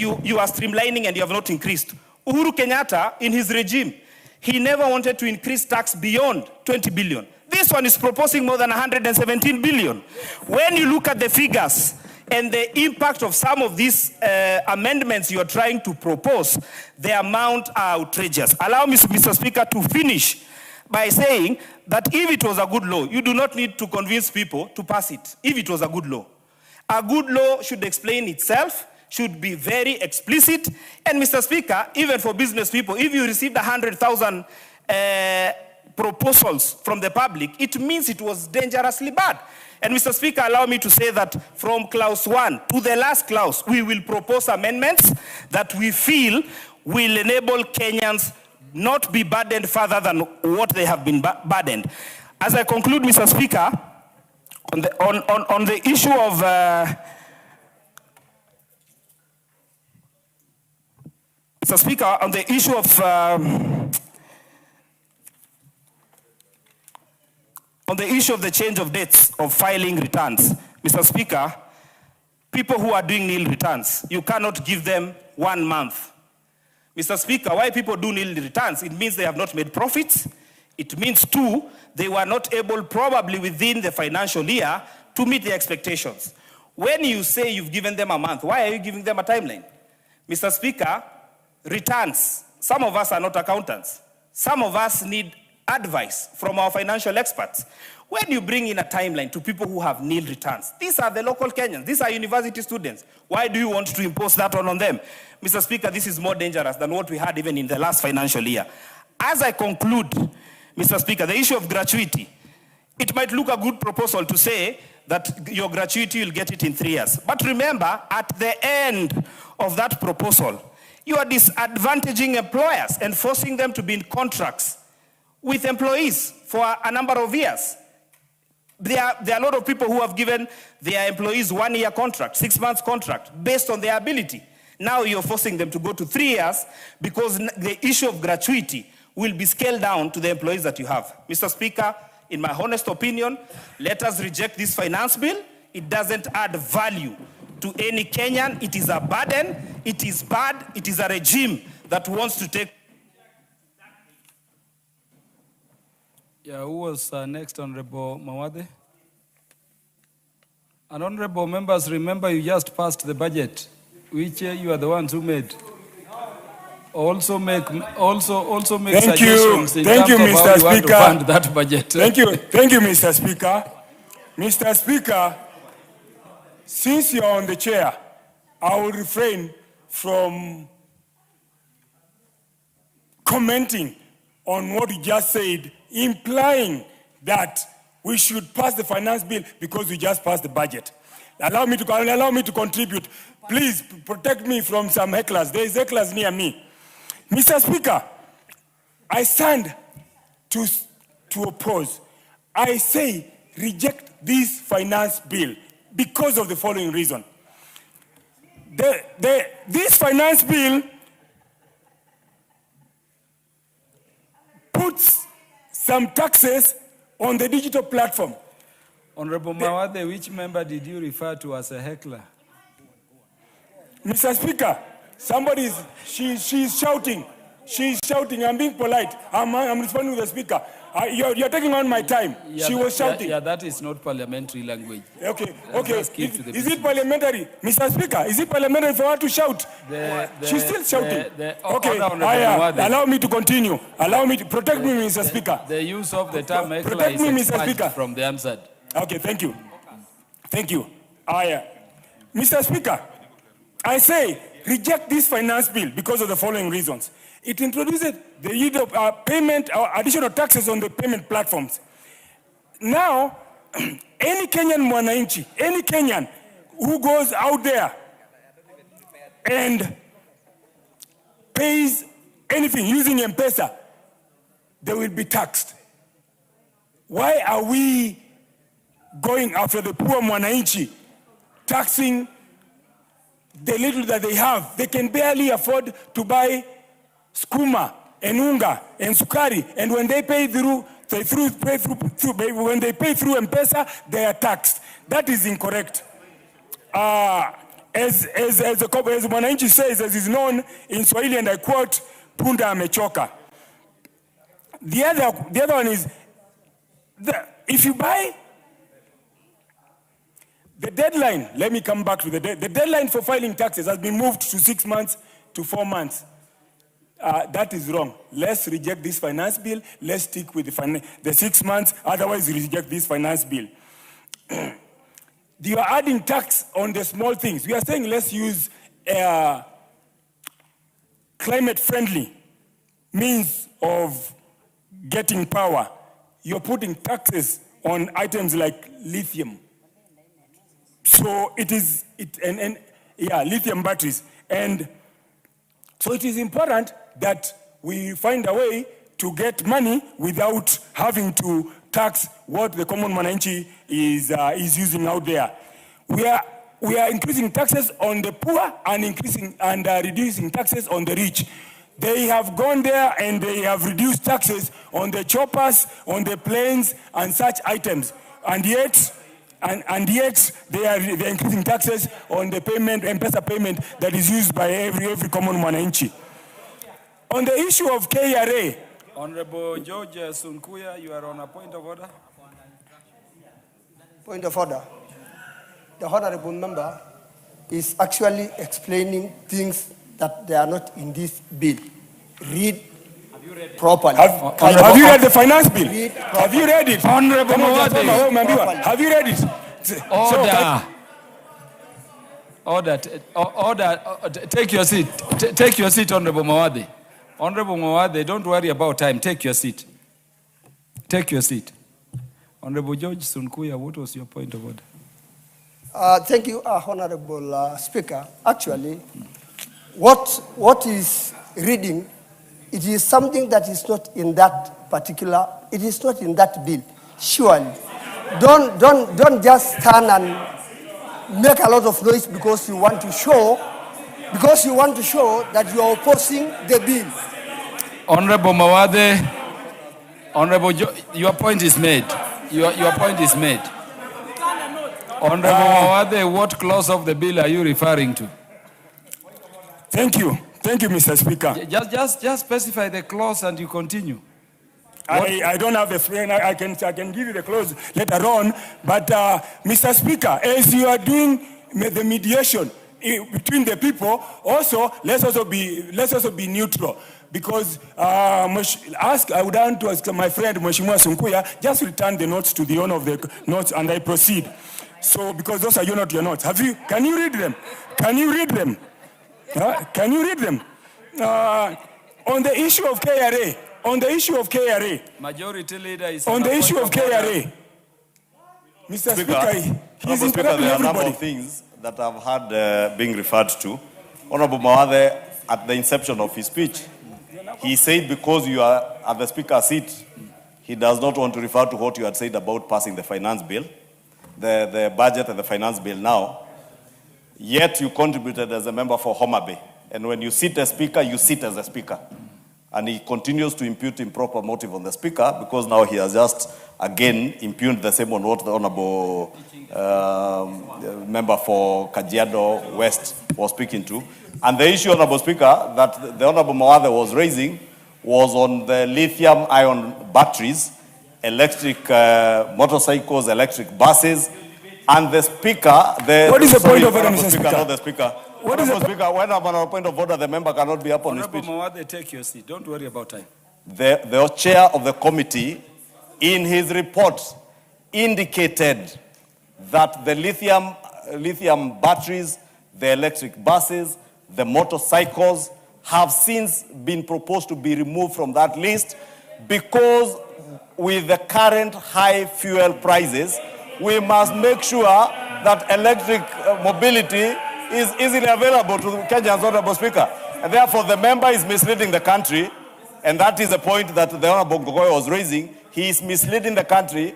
you are streamlining and you have not increased. Uhuru Kenyatta, in his regime, he never wanted to increase tax beyond 20 billion. This one is proposing more than 117 billion. When you look at the figures and the impact of some of these amendments you are trying to propose, the amount are outrageous. Allow me, Mr. Speaker, to finish by saying that if it was a good law, you do not need to convince people to pass it, if it was a good law. A good law should explain itself, should be very explicit. And Mr. Speaker, even for business people, if you received 100,000 proposals from the public, it means it was dangerously bad. And Mr. Speaker, allow me to say that from clause 1 to the last clause, we will propose amendments that we feel will enable Kenyans not be burdened further than what they have been burdened. As I conclude, Mr. Speaker, on the issue of Mr. Speaker, on the issue of the change of dates of filing returns, Mr. Speaker, people who are doing nil returns, you cannot give them 1 month. Mr. Speaker, why people do nil returns? It means they have not made profits. It means, 2, they were not able, probably within the financial year, to meet the expectations. When you say you've given them a month, why are you giving them a timeline? Mr. Speaker, returns, some of us are not accountants. Some of us need advice from our financial experts. When you bring in a timeline to people who have nil returns, these are the local Kenyans, these are university students. Why do you want to impose that on them? Mr. Speaker, this is more dangerous than what we had even in the last financial year. As I conclude, Mr. Speaker, the issue of gratuity, it might look a good proposal to say that your gratuity, you'll get it in 3 years. But remember, at the end of that proposal, you are disadvantaging employers and forcing them to be in contracts with employees for a number of years. There are a lot of people who have given their employees 1-year contract, 6 months contract, based on their ability. Now you're forcing them to go to 3 years because the issue of gratuity will be scaled down to the employees that you have. Mr. Speaker, in my honest opinion, let us reject this finance bill. It doesn't add value to any Kenyan. It is a burden. It is bad. It is a regime that wants to take. Yeah, who was next? Honorable Mawade. And honorable members, remember you just passed the budget, which you are the ones who made. Also make suggestions in terms of how you want to fund that budget. Thank you, Mr. Speaker. Mr. Speaker, since you're on the chair, I will refrain from commenting on what you just said, implying that we should pass the finance bill because we just passed the budget. Allow me to contribute. Please protect me from some hecklers. There is hecklers near me. Mr. Speaker, I stand to oppose. I say reject this finance bill because of the following reason. This finance bill puts some taxes on the digital platform. Honorable Mawade, which member did you refer to as a heckler? Mr. Speaker, she's shouting. She's shouting. I'm being polite. I'm responding to the Speaker. You're taking on my time. Yeah, she was shouting. Yeah, that is not parliamentary language. Okay. Is it parliamentary? Mr. Speaker, is it parliamentary for her to shout? She's still shouting. Allow me to continue. Allow me to protect me, Mr. Speaker. The use of the term heckler is expunged from the answer. Okay, thank you. Thank you. Mr. Speaker, I say reject this finance bill because of the following reasons. It introduces the payment or additional taxes on the payment platforms. Now, any Kenyan mwananchi, any Kenyan who goes out there and pays anything using M-Pesa, they will be taxed. Why are we going after the poor mwananchi, taxing the little that they have? They can barely afford to buy skuma and unga and sukari, and when they pay through M-Pesa, they are taxed. That is incorrect. as Mwananchi says, as is known in Swahili, and I quote, punda amechoka. The other one is, if you buy, the deadline, let me come back to the deadline for filing taxes has been moved to 6 months to 4 months. That is wrong. Let's reject this finance bill. Let's stick with the 6 months. Otherwise, we reject this finance bill. You are adding tax on the small things. We are saying let's use climate-friendly means of getting power. You're putting taxes on items like lithium. So lithium batteries. And so it is important that we find a way to get money without having to tax what the common Mwananchi is using out there. We are increasing taxes on the poor and reducing taxes on the rich. They have gone there and they have reduced taxes on the choppers, on the planes, and such items. And yet they are increasing taxes on the payment, M-Pesa payment that is used by every common Mwananchi. On the issue of KRA, Honorable George Sunkuya, you are on a point of order. Point of order. The honorable member is actually explaining things that they are not in this bill. Read properly. Have you read the finance bill? Have you read it? Honorable Mawade. Have you read it? Order. Take your seat. Take your seat, Honorable Mawade. Honorable Mawade, don't worry about time. Take your seat. Take your seat. Honorable George Sunkuya, what was your point of order? Thank you, Honorable Speaker. Actually, what is reading, it is something that is not in that particular, it is not in that bill. Surely. Don't just stand and make a lot of noise because you want to show that you are opposing the bill. Honorable Mawade, your point is made. Your point is made. Honorable Mawade, what clause of the bill are you referring to? Thank you, Mr. Speaker. Just specify the clause and you continue. I don't have the friend. I can give you the clause later on. But Mr. Speaker, as you are doing the mediation between the people, let's also be neutral. Because I would want to ask my friend Mheshimiwa Sunkuya, just return the notes to the owner of the notes and I proceed. So, because those are your notes. Can you read them? Can you read them? On the issue of KRA, Majority Leader is on the issue of KRA, Mr. Speaker, he's interrupting there are a number everybody. of things that I've had being referred to. Honorable Mawade, at the inception of his speech, he said because you are at the Speaker's seat, he does not want to refer to what you had said about passing the finance bill, the budget and the finance bill now. Yet you contributed as a member for Homa Bay. And when you sit as Speaker, you sit as a Speaker. And he continues to impute improper motive on the Speaker because now he has just again impugned the same on what the Honorable member for Kajiado West was speaking to. And the issue, Honorable Speaker, that the Honorable Mawade was raising was on the lithium-ion batteries, electric motorcycles, electric buses, and the Speaker... What is the point of order, Mr. Speaker? Not the Speaker. What is the Speaker? When I'm on a point of order, the member cannot be up on his Honorable speech. Mawade, take your seat. Don't worry about time. The chair of the committee, in his report, indicated that the lithium batteries, the electric buses, the motorcycles have since been proposed to be removed from that list because with the current high fuel prices, we must make sure that electric mobility is easily available to Kenyans, Honorable Speaker. And therefore, the member is misleading the country, and that is the point that the Honorable Ngogoyo was raising. He is misleading the country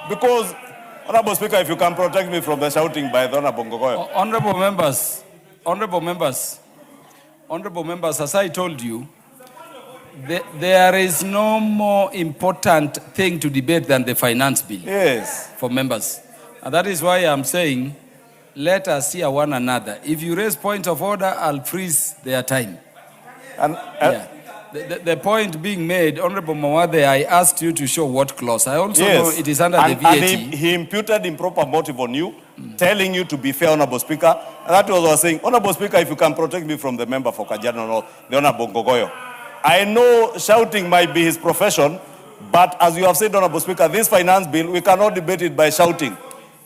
because, Honorable Speaker, if you can protect me from the shouting by the Honorable Ngogoyo. Honorable members, as I told you, there is no more important thing to debate than the finance bill. Yes. For members. And that is why I'm saying let us hear one another. If you raise point of order, I'll freeze their time. And, Yeah. The point being made, Honorable Mawade, I asked you to show what clause. I also know it is under the VAT. And he imputed improper motive on you, telling you to be fair, Honorable Speaker. And that was what I was saying. Honorable Speaker, if you can protect me from the member for Kajiado North, the Honorable Ngogoyo. I know shouting might be his profession, but as you have said, Honorable Speaker, this finance bill, we cannot debate it by shouting.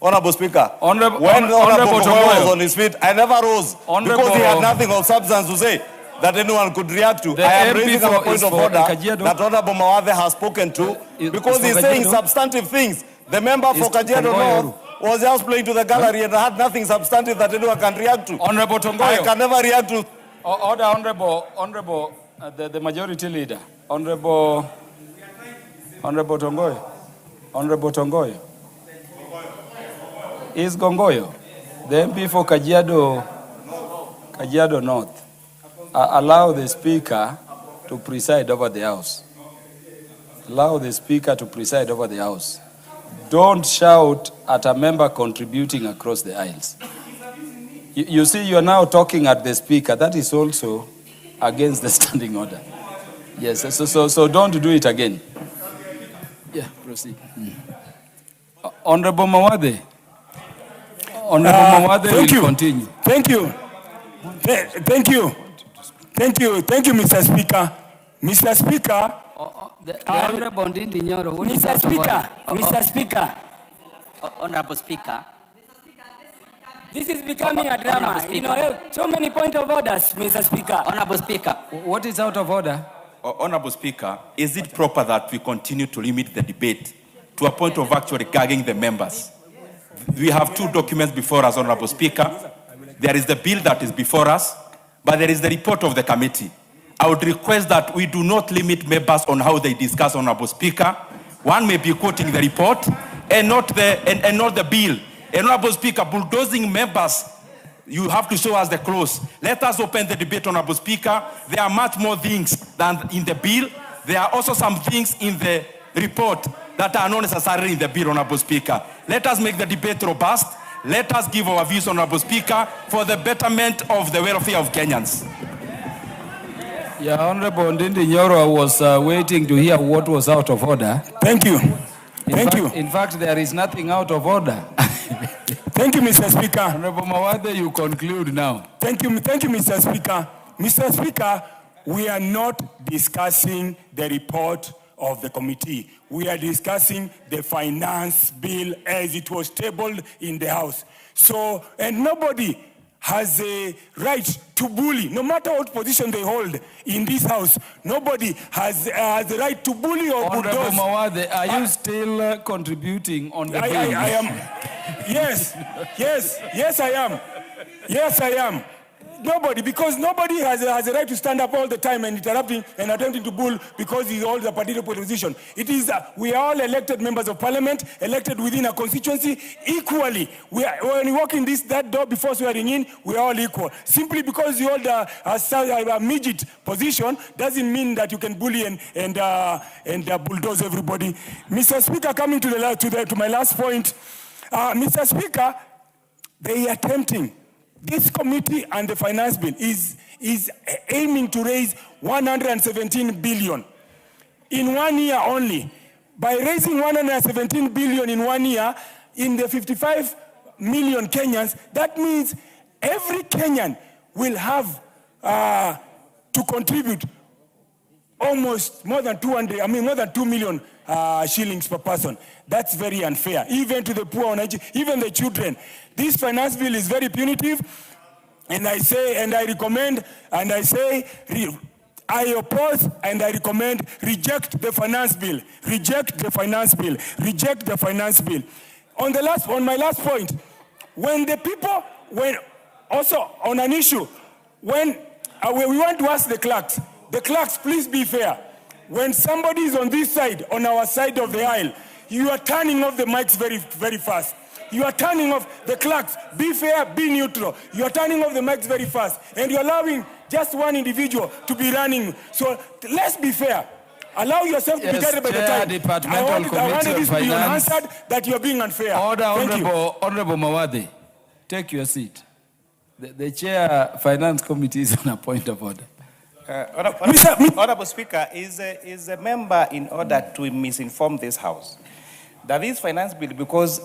Honorable Speaker, when Honorable Ngogoyo was on his feet, I never rose because he had nothing of substance to say that anyone could react to. I am raising a point of order that Honorable Mawade has spoken to because he's saying substantive things. The member for Kajiado North was just playing to the gallery and had nothing substantive that anyone can react to. Honorable Tongoyo. I can never react to. Order, Honorable, the majority leader. Honorable Tongoyo. Honorable Tongoyo. Is Gongoyo, the MP for Kajiado North. Allow the Speaker to preside over the House. Allow the Speaker to preside over the House. Don't shout at a member contributing across the aisles. You see, you are now talking at the Speaker. That is also against the standing order. Yes, so don't do it again. Yeah, proceed. Honorable Mawade. Honorable Mawade will continue. Thank you, Mr. Speaker. Mr. Speaker. The Honorable Ndindi Nyoro. Mr. Speaker. Honorable Speaker. This is becoming a drama. You know, so many point of orders, Mr. Speaker. Honorable Speaker. What is out of order? Honorable Speaker, is it proper that we continue to limit the debate to a point of actually gagging the members? We have two documents before us, Honorable Speaker. There is the bill that is before us, but there is the report of the committee. I would request that we do not limit members on how they discuss, Honorable Speaker. One may be quoting the report and not the bill. Honorable Speaker, bulldozing members, you have to show us the clause. Let us open the debate, Honorable Speaker. There are much more things than in the bill. There are also some things in the report that are not necessarily in the bill, Honorable Speaker. Let us make the debate robust. Let us give our views, Honorable Speaker, for the betterment of the welfare of Kenyans. Yeah, Honorable Ndindi Nyoro was waiting to hear what was out of order. Thank you. In fact, there is nothing out of order. Thank you, Mr. Speaker. Honorable Mawade, you conclude now. Thank you, Mr. Speaker. Mr. Speaker, we are not discussing the report of the committee. We are discussing the finance bill as it was tabled in the House. So, and nobody has a right to bully, no matter what position they hold in this House. Nobody has the right to bully or bulldoze. Honorable Mawade, are you still contributing on the bill? I am. Yes, I am. Yes, I am. Nobody, because nobody has a right to stand up all the time and interrupting and attempting to bull because he holds a particular position. It is, we are all elected members of parliament, elected within a constituency equally. When you walk in that door before swearing in, we are all equal. Simply because you hold a midget position doesn't mean that you can bully and bulldoze everybody. Mr. Speaker, coming to my last point, Mr. Speaker, they are attempting. This committee and the finance bill is aiming to raise 117 billion in 1 year only. By raising 117 billion in 1 year, in the 55 million Kenyans, that means every Kenyan will have to contribute almost more than 2 million shillings per person. That's very unfair, even to the poor, even the children. This finance bill is very punitive, and I oppose and I recommend reject the finance bill. Reject the finance bill. Reject the finance bill. On my last point, also on an issue, when we want to ask the clerks, please be fair. When somebody is on this side, on our side of the aisle, you are turning off the mics very, very fast. You are turning off the clerks. Be fair, be neutral. You are turning off the mics very fast. And you're allowing just one individual to be running. So let's be fair. Allow yourself to be guided by the time. I want this to be answered that you're being unfair. Order, Honorable Mawade. Take your seat. The chair finance committee is on a point of order. Honorable Speaker, is a member in order to misinform this House that this finance bill, because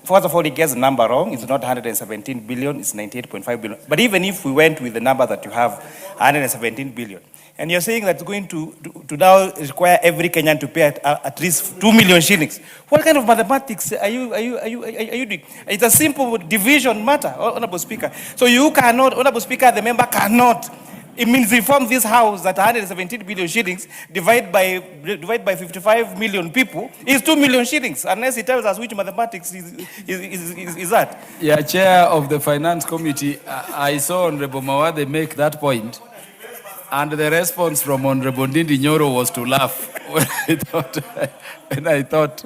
first of all, it gets the number wrong. It's not 117 billion, it's 98.5 billion. But even if we went with the number that you have, 117 billion, and you're saying that it's going to now require every Kenyan to pay at least 2 million shillings. What kind of mathematics are you doing? It's a simple division matter, Honorable Speaker. So you cannot, Honorable Speaker, the member cannot misinform this House that 117 billion shillings divided by 55 million people is 2 million shillings, unless he tells us which mathematics is that. Yeah, Chair of the Finance Committee, I saw Honorable Mawade make that point. And the response from Honorable Ndindi Nyoro was to laugh when I thought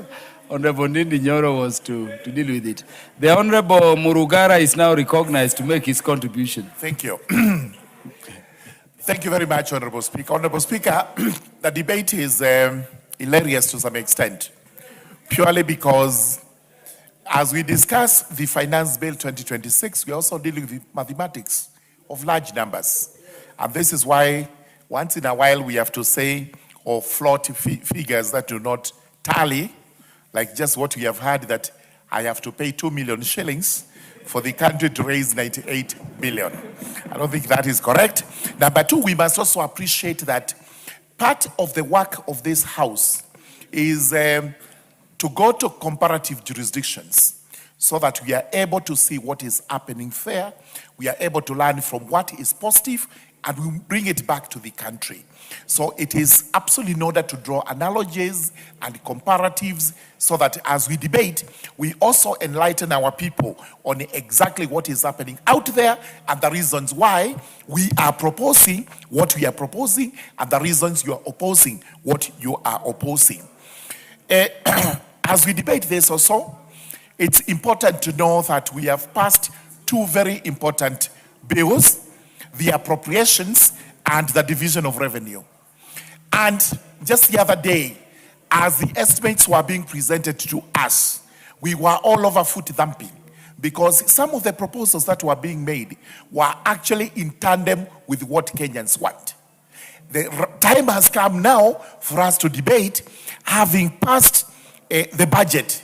Honorable Ndindi Nyoro was to deal with it. The Honorable Murugara is now recognized to make his contribution. Thank you. Thank you very much, Honorable Speaker. Honorable Speaker, the debate is hilarious to some extent, purely because as we discuss the Finance Bill 2026, we're also dealing with mathematics of large numbers. And this is why once in a while we have to say or float figures that do not tally, like just what we have heard, that I have to pay 2 million shillings for the country to raise 98 billion. I don't think that is correct. Number two, we must also appreciate that part of the work of this House is to go to comparative jurisdictions so that we are able to see what is happening there. We are able to learn from what is positive and we bring it back to the country. So it is absolutely in order to draw analogies and comparatives so that as we debate, we also enlighten our people on exactly what is happening out there and the reasons why we are proposing what we are proposing and the reasons you are opposing what you are opposing. As we debate this also, it's important to know that we have passed two very important bills, the appropriations and the division of revenue. And just the other day, as the estimates were being presented to us, we were all over foot thumping because some of the proposals that were being made were actually in tandem with what Kenyans want. The time has come now for us to debate, having passed the budget,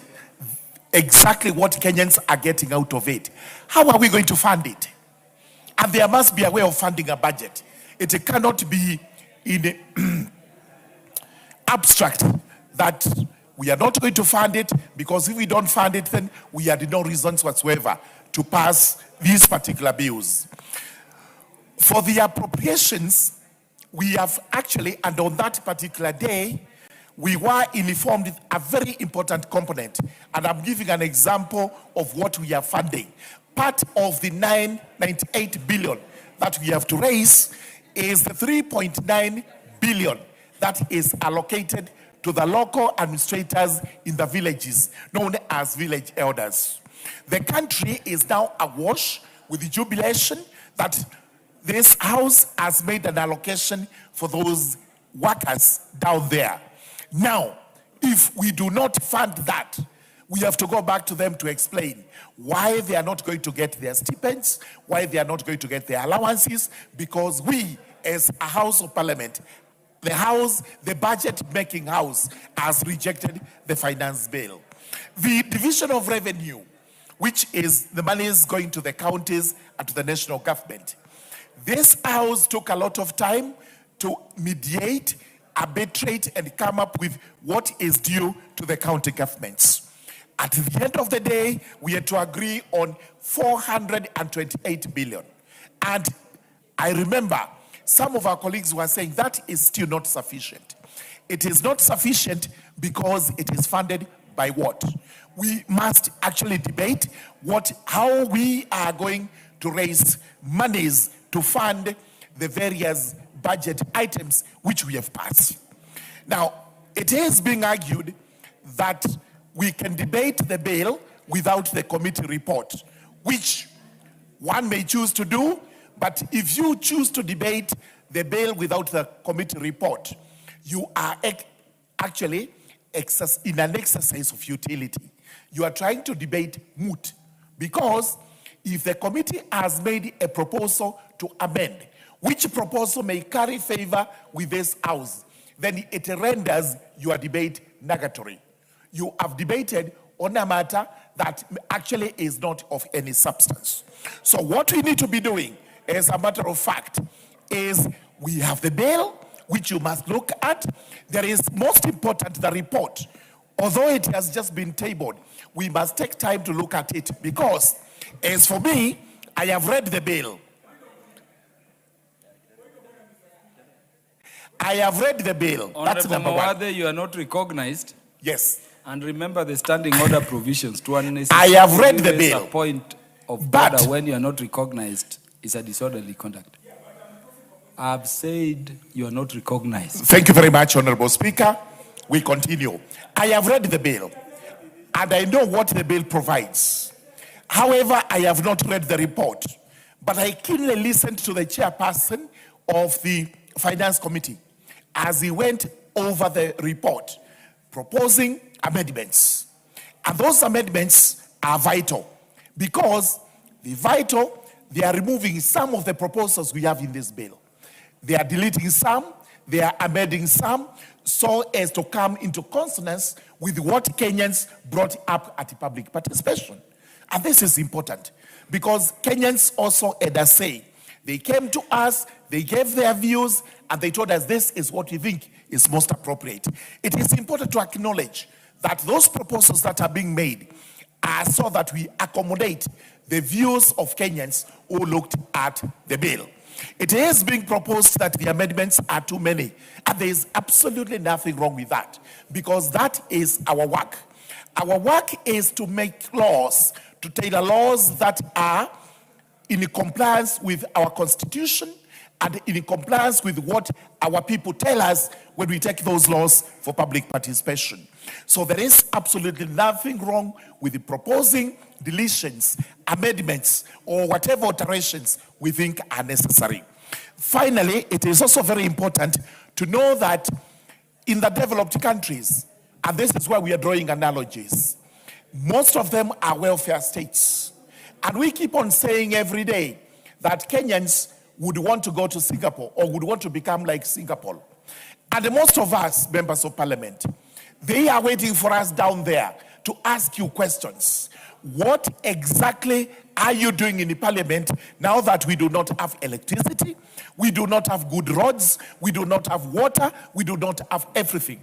exactly what Kenyans are getting out of it. How are we going to fund it? And there must be a way of funding a budget. It cannot be in abstract that we are not going to fund it because if we don't fund it, then we had no reasons whatsoever to pass these particular bills. For the appropriations, we have actually, and on that particular day, we were informed a very important component. And I'm giving an example of what we are funding. Part of the 998 billion that we have to raise is the 3.9 billion that is allocated to the local administrators in the villages, known as village elders. The country is now awash with the jubilation that this House has made an allocation for those workers down there. Now, if we do not fund that, we have to go back to them to explain why they are not going to get their stipends, why they are not going to get their allowances, because we, as a House of Parliament, the budget-making House, has rejected the finance bill. The division of revenue, which is the money is going to the counties and to the national government. This House took a lot of time to mediate, arbitrate, and come up with what is due to the county governments. At the end of the day, we had to agree on 428 billion. And I remember some of our colleagues were saying that is still not sufficient. It is not sufficient because it is funded by what? We must actually debate how we are going to raise monies to fund the various budget items which we have passed. Now, it is being argued that we can debate the bill without the committee report, which one may choose to do, but if you choose to debate the bill without the committee report, you are actually in an exercise of futility. You are trying to debate moot, because if the committee has made a proposal to amend, which proposal may carry favor with this House, then it renders your debate nugatory. You have debated on a matter that actually is not of any substance. So what we need to be doing, as a matter of fact, is we have the bill, which you must look at. There is, most important, the report. Although it has just been tabled, we must take time to look at it, because, as for me, I have read the bill. I have read the bill. That's Honorable number one. Mawade, you are not recognized. Yes. And remember the standing order provisions to I have read the bill. A point of But- order when you are not recognized is a disorderly conduct. I've said you are not recognized. Thank you very much, Honorable Speaker. We continue. I have read the bill, and I know what the bill provides. However, I have not read the report, but I keenly listened to the chairperson of the Finance Committee as he went over the report, proposing amendments. And those amendments are vital, because they are removing some of the proposals we have in this bill. They are deleting some, they are amending some, so as to come into consonance with what Kenyans brought up at public participation. And this is important, because Kenyans also had a say. They came to us, they gave their views, and they told us this is what we think is most appropriate. It is important to acknowledge that those proposals that are being made are so that we accommodate the views of Kenyans who looked at the bill. It is being proposed that the amendments are too many, and there is absolutely nothing wrong with that, because that is our work. Our work is to make laws, to tailor laws that are in compliance with our constitution and in compliance with what our people tell us when we take those laws for public participation. So there is absolutely nothing wrong with proposing deletions, amendments, or whatever alterations we think are necessary. Finally, it is also very important to know that in the developed countries, and this is where we are drawing analogies, most of them are welfare states. And we keep on saying every day that Kenyans would want to go to Singapore or would want to become like Singapore. And most of us, members of parliament, they are waiting for us down there to ask you questions. What exactly are you doing in the parliament now that we do not have electricity, we do not have good roads, we do not have water, we do not have everything?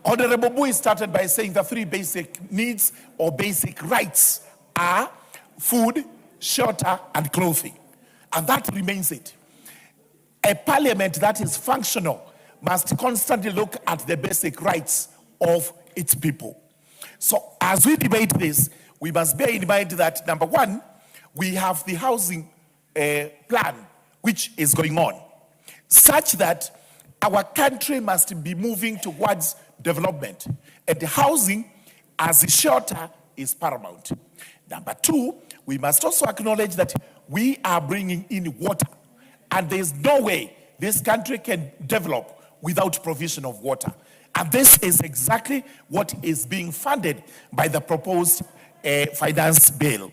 Honorable Bui started by saying the three basic needs or basic rights are food, shelter, and clothing. And that remains it. A parliament that is functional must constantly look at the basic rights of its people. So as we debate this, we must bear in mind that, number one, we have the housing plan which is going on, such that our country must be moving towards development. And the housing as a shelter is paramount. Number two, we must also acknowledge that we are bringing in water. And there's no way this country can develop without provision of water. And this is exactly what is being funded by the proposed finance bill.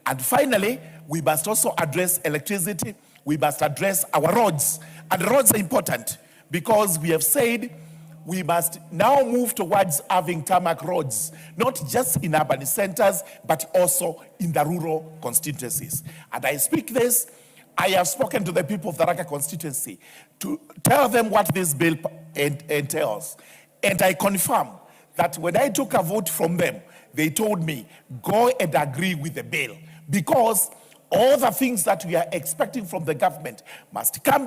And finally, we must also address electricity. We must address our roads. And roads are important because we have said we must now move towards having tarmac roads, not just in urban centers, but also in the rural constituencies. And I speak this, I have spoken to the people of the Raka constituency to tell them what this bill entails. And I confirm that when I took a vote from them, they told me, go and agree with the bill, because all the things that we are expecting from the government must come